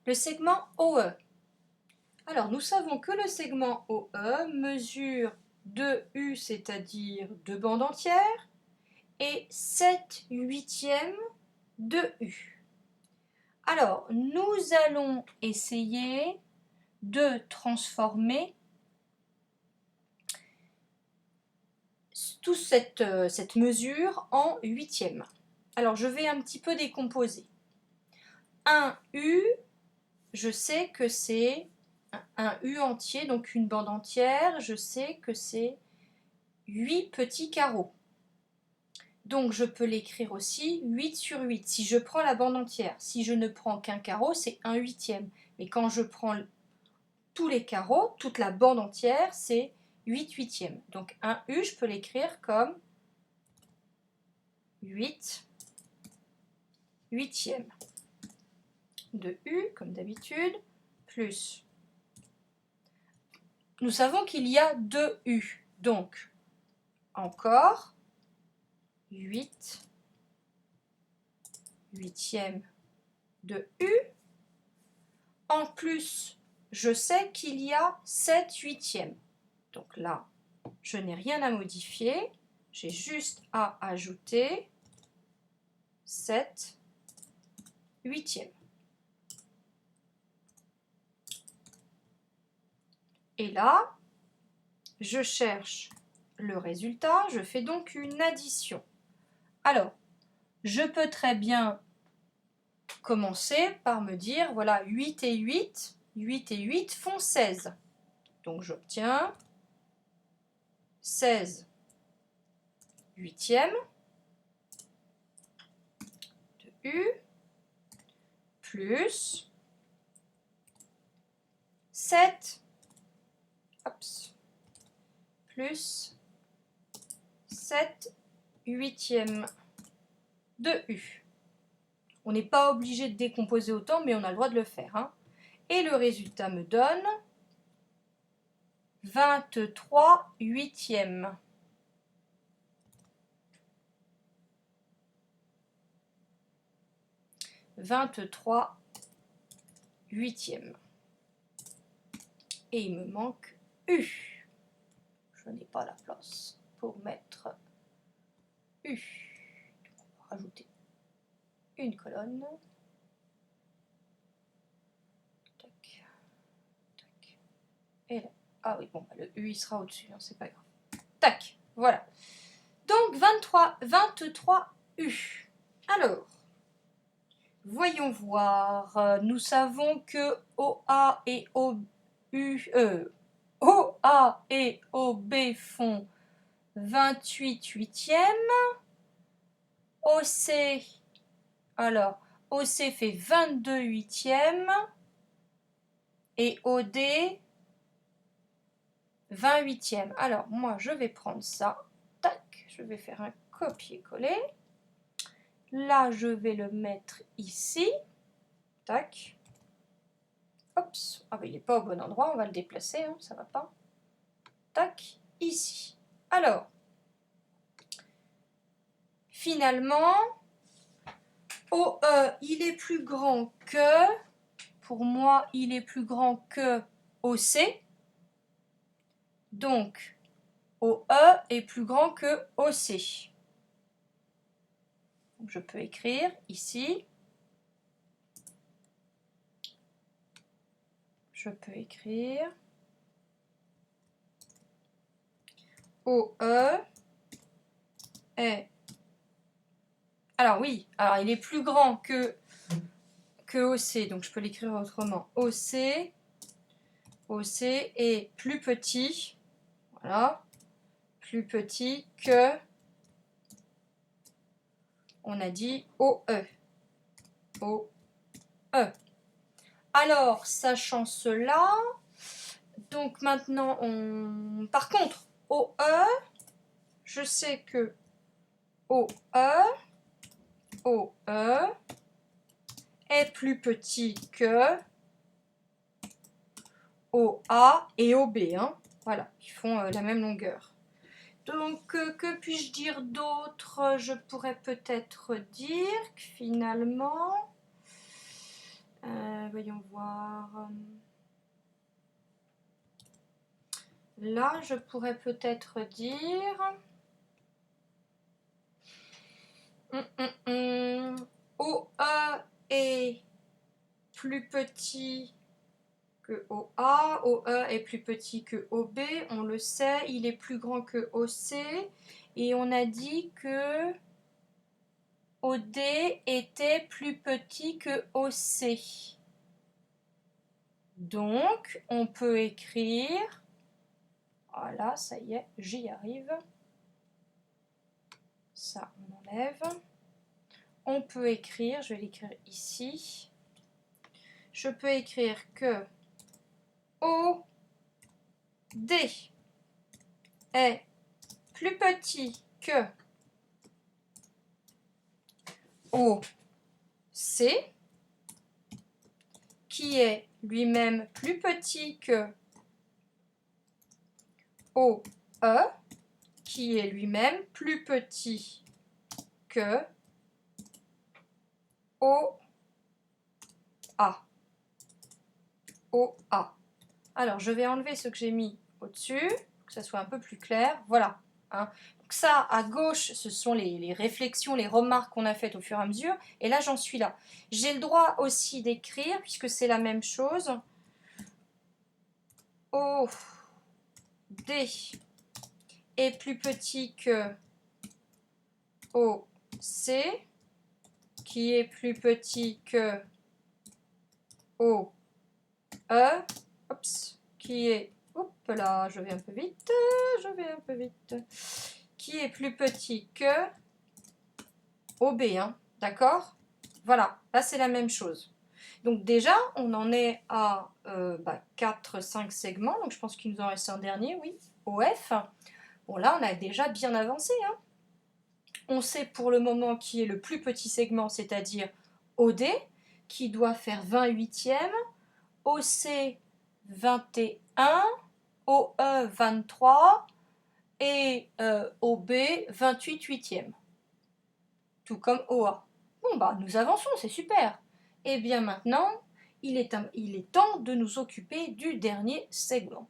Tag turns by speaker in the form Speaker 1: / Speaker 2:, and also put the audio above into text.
Speaker 1: le segment OE. Alors, nous savons que le segment OE mesure 2U, c'est-à-dire 2 bandes entières, et 7/8 de U. Alors, nous allons essayer de transformer toute cette mesure en huitièmes. Alors, je vais un petit peu décomposer. Un U, je sais que c'est un U entier, donc une bande entière, je sais que c'est 8 petits carreaux. Donc je peux l'écrire aussi 8 sur 8, si je prends la bande entière. Si je ne prends qu'un carreau, c'est 1/8. Mais quand je prends tous les carreaux, toute la bande entière, c'est 8/8. Donc un U, je peux l'écrire comme 8/8 de U, comme d'habitude, plus. Nous savons qu'il y a 2 U, donc encore 8/8 de U. En plus, je sais qu'il y a 7/8. Donc là, je n'ai rien à modifier. J'ai juste à ajouter 7/8. Et là, je cherche le résultat. Je fais donc une addition. Alors, je peux très bien commencer par me dire, voilà, 8 et 8 font 16. Donc j'obtiens 16/8 de U plus 7 plus 7/8 de U. On n'est pas obligé de décomposer autant, mais on a le droit de le faire, hein. Et le résultat me donne 23/8. Et il me manque U. Je n'ai pas la place pour mettre U. Donc on va rajouter une colonne. Tac, tac. Et là. Ah oui, bon, le U il sera au-dessus, hein, c'est pas grave. Tac, voilà. Donc 23 U. Alors, voyons voir. Nous savons que OA et OA et OB font 28/8. OC, alors, OC fait 22/8 et OD 20/8. Alors, moi, je vais prendre ça. Tac, je vais faire un copier-coller. Là, je vais le mettre ici. Tac. Oups. Ah, ben, il n'est pas au bon endroit. On va le déplacer, hein, ça ne va pas. Tac, ici. Alors, finalement, OE, il est plus grand que, pour moi, il est plus grand que OC. Donc, OE est plus grand que OC. Donc, je peux écrire ici. Je peux écrire OE est... Alors oui, alors il est plus grand que OC, donc je peux l'écrire autrement. OC est plus petit, voilà, plus petit que, on a dit OE. OE. Alors, sachant cela, donc maintenant, par contre, OE, je sais que OE est plus petit que OA et OB. Hein. Voilà, ils font la même longueur. Donc, que puis-je dire d'autre? Je pourrais peut-être dire que finalement, voyons voir. Là, je pourrais peut-être dire... OE est plus petit que OA, OE est plus petit que OB, on le sait, il est plus grand que OC, et on a dit que OD était plus petit que OC. Donc, on peut écrire, voilà, ça y est, j'y arrive. Ça, on enlève. On peut écrire, je vais l'écrire ici. Je peux écrire que OD est plus petit que OC, qui est lui-même plus petit que OE, qui est lui-même plus petit que OA. OA. Alors, je vais enlever ce que j'ai mis au-dessus, que ça soit un peu plus clair. Voilà. Hein. Donc ça, à gauche, ce sont les réflexions, les remarques qu'on a faites au fur et à mesure. Et là, j'en suis là. J'ai le droit aussi d'écrire, puisque c'est la même chose. OD est plus petit que OC, qui est plus petit que OE, qui est, hop là, je vais un peu vite, qui est plus petit que OB, hein, d'accord? Voilà, là c'est la même chose. Donc déjà, on en est à 4-5 segments, donc je pense qu'il nous en reste un dernier, oui, OF. Bon là, on a déjà bien avancé, hein. On sait pour le moment qui est le plus petit segment, c'est-à-dire OD, qui doit faire 20 huitièmes, OC 21, OE 23 et OB 28 huitièmes. Tout comme OA. Bon bah nous avançons, c'est super. Et bien maintenant, il est temps de nous occuper du dernier segment.